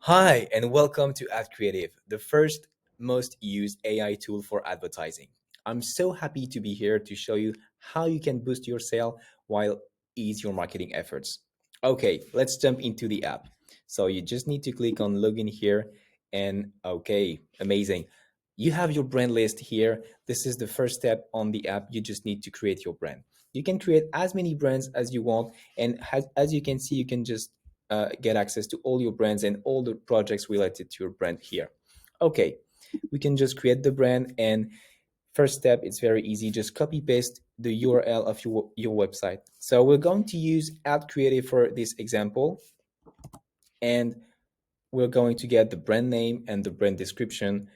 Hi, and welcome to Ad Creative, the first most used AI tool for advertising. I'm so happy to be here to show you how you can boost your sale while ease your marketing efforts. Okay, let's jump into the app. So you just need to click on login here and okay, amazing. You have your brand list here. This is the first step on the app. You just need to create your brand. You can create as many brands as you want, and as you can see, you can just get access to all your brands and all the projects related to your brand here. Okay, we can just create the brand, and first step, it's very easy. Just copy paste the URL of your website. So we're going to use Ad Creative for this example, and we're going to get the brand name and the brand description.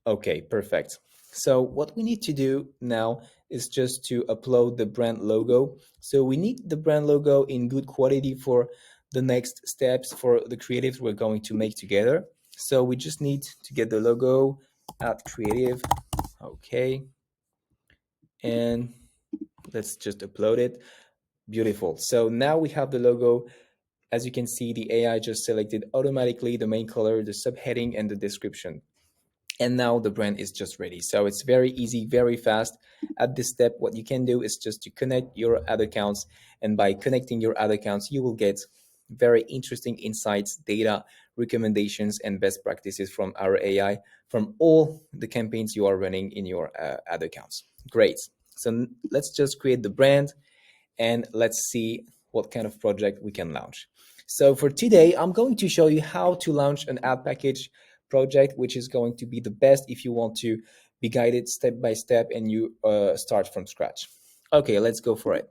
Okay, perfect. So what we need to do now is just to upload the brand logo. So we need the brand logo in good quality for the next steps for the creatives we're going to make together. So we just need to get the logo at creative. Okay. And let's just upload it. Beautiful. So now we have the logo. As you can see, the AI just selected automatically the main color, the subheading, and the description. And now the brand is just ready. So it's very easy, very fast. At this step, what you can do is just to connect your ad accounts, and by connecting your ad accounts, you will get very interesting insights, data, recommendations, and best practices from our AI from all the campaigns you are running in your ad accounts. Great. So let's just create the brand, and let's see what kind of project we can launch. So for today, I'm going to show you how to launch an ad package project, which is going to be the best if you want to be guided step by step and you start from scratch. Okay, let's go for it.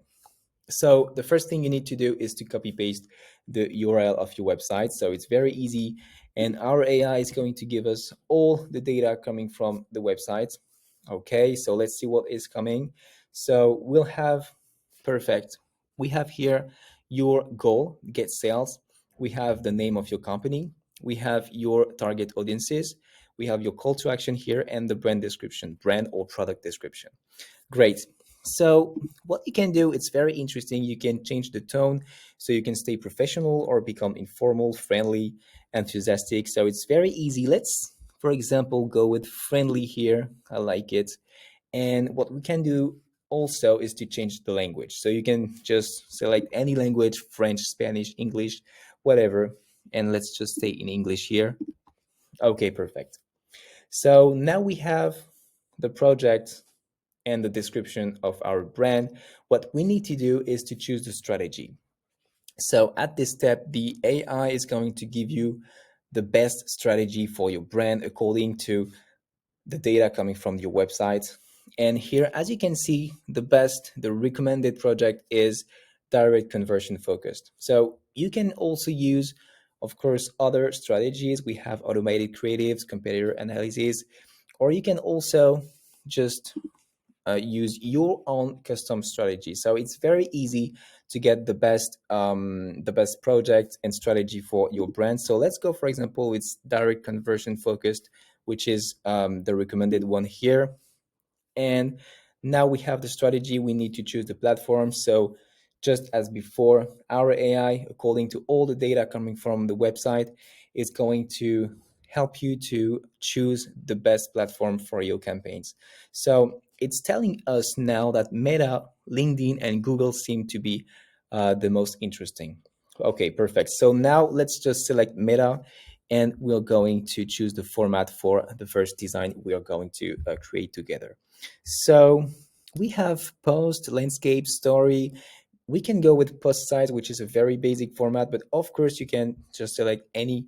So the first thing you need to do is to copy paste the URL of your website. So it's very easy, and our AI is going to give us all the data coming from the website. Okay, so let's see what is coming. So we'll have perfect. We have here your goal, get sales. We have the name of your company. We have your target audiences. We have your call to action here and the brand description, brand or product description. Great. So what you can do, it's very interesting. You can change the tone so you can stay professional or become informal, friendly, enthusiastic. So it's very easy. Let's, for example, go with friendly here. I like it. And what we can do also is to change the language. So you can just select any language, French, Spanish, English, whatever. And let's just stay in English here. Okay, perfect. So now we have the project and the description of our brand. What we need to do is to choose the strategy. So at this step, the AI is going to give you the best strategy for your brand according to the data coming from your website. And here, as you can see, the recommended project is direct conversion focused. So you can also use, of course, other strategies. We have automated creatives, competitor analysis, or you can also just use your own custom strategy. So it's very easy to get the best project and strategy for your brand. So let's go, for example, it's direct conversion focused, which is the recommended one here. And now we have the strategy. We need to choose the platform. So just as before, our AI, according to all the data coming from the website, is going to help you to choose the best platform for your campaigns. So it's telling us now that Meta, LinkedIn, and Google seem to be the most interesting. Okay, perfect. So now let's just select Meta, and we're going to choose the format for the first design we are going to create together. So we have post, landscape, story. We can go with post size, which is a very basic format, but of course you can just select any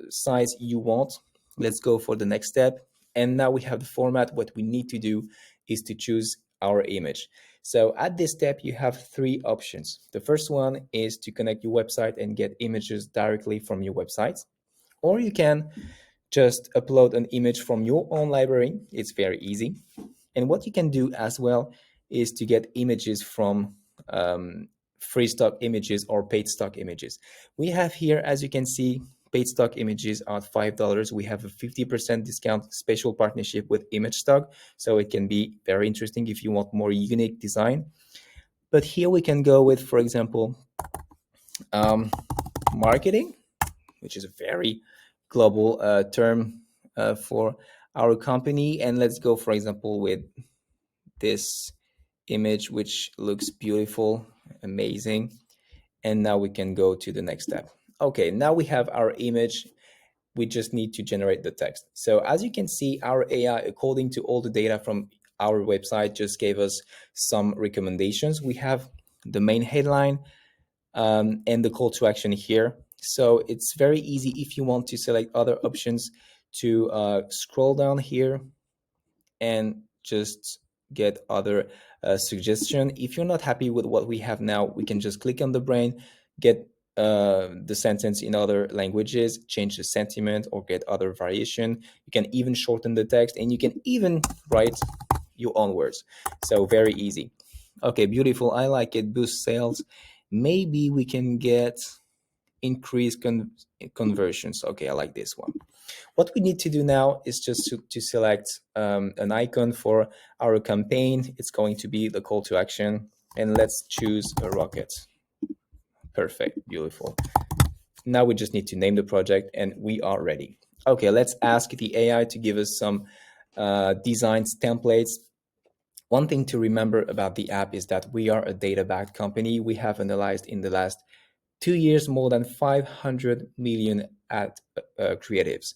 size you want. Let's go for the next step. And now we have the format. What we need to do is to choose our image. So at this step, you have three options. The first one is to connect your website and get images directly from your website, or you can just upload an image from your own library. It's very easy. And what you can do as well is to get images from free stock images or paid stock images. We have here, as you can see, paid stock images are $5. We have a 50% discount special partnership with Image Stock. So it can be very interesting if you want more unique design. But here we can go with, for example, marketing. which is a very global term for our company. And let's go, for example, with this image, which looks beautiful, amazing. And now we can go to the next step. Okay, now we have our image. We just need to generate the text. So as you can see, our AI, according to all the data from our website, just gave us some recommendations. We have the main headline and the call to action here. So it's very easy if you want to select other options to scroll down here and just get other suggestion. If you're not happy with what we have now, we can just click on the brain, get the sentence in other languages, change the sentiment, or get other variation. You can even shorten the text, and you can even write your own words. So very easy. Okay, beautiful. I like it. Boost sales. Maybe we can get increased conversions. Okay, I like this one. What we need to do now is just to select an icon for our campaign. It's going to be the call to action, and let's choose a rocket. Perfect, beautiful. Now we just need to name the project, and we are ready. Okay, let's ask the AI to give us some designs, templates. One thing to remember about the app is that we are a data-backed company. We have analyzed in the last 2 years more than 500 million ad creatives.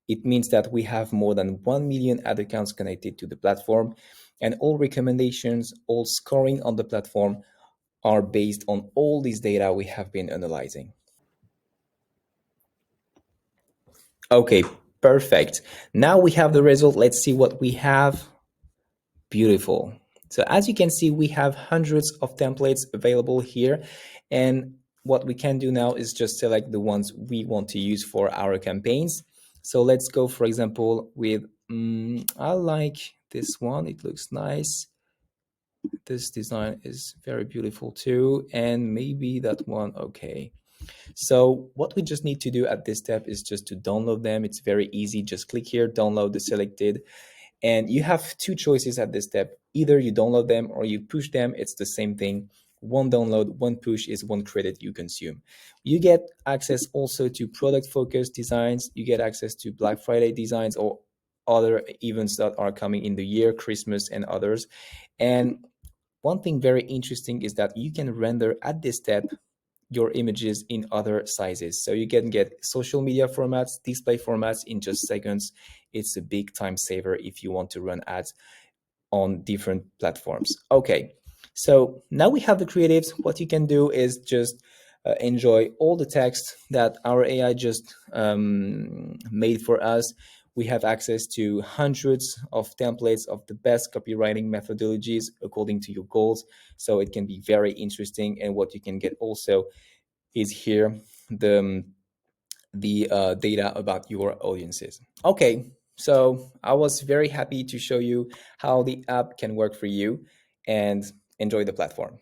It means that we have more than 1 million ad accounts connected to the platform, and all recommendations, all scoring on the platform are based on all this data we have been analyzing. Okay, perfect. Now we have the result. Let's see what we have. Beautiful. So as you can see, we have hundreds of templates available here. And what we can do now is just select the ones we want to use for our campaigns. So let's go, for example, with, I like this one. It looks nice. This design is very beautiful too. And maybe that one, okay. So what we just need to do at this step is just to download them. It's very easy. Just click here, download the selected. And you have two choices at this step. Either you download them or you push them. It's the same thing. One download, one push is one credit you consume. You get access also to product focused designs. You get access to Black Friday designs or other events that are coming in the year, Christmas and others. And one thing very interesting is that you can render at this step your images in other sizes. So you can get social media formats, display formats in just seconds. It's a big time saver if you want to run ads on different platforms. Okay, so now we have the creatives. What you can do is just enjoy all the text that our AI just made for us. We have access to hundreds of templates of the best copywriting methodologies according to your goals. So it can be very interesting. And what you can get also is here the data about your audiences. Okay, so I was very happy to show you how the app can work for you, and enjoy the platform.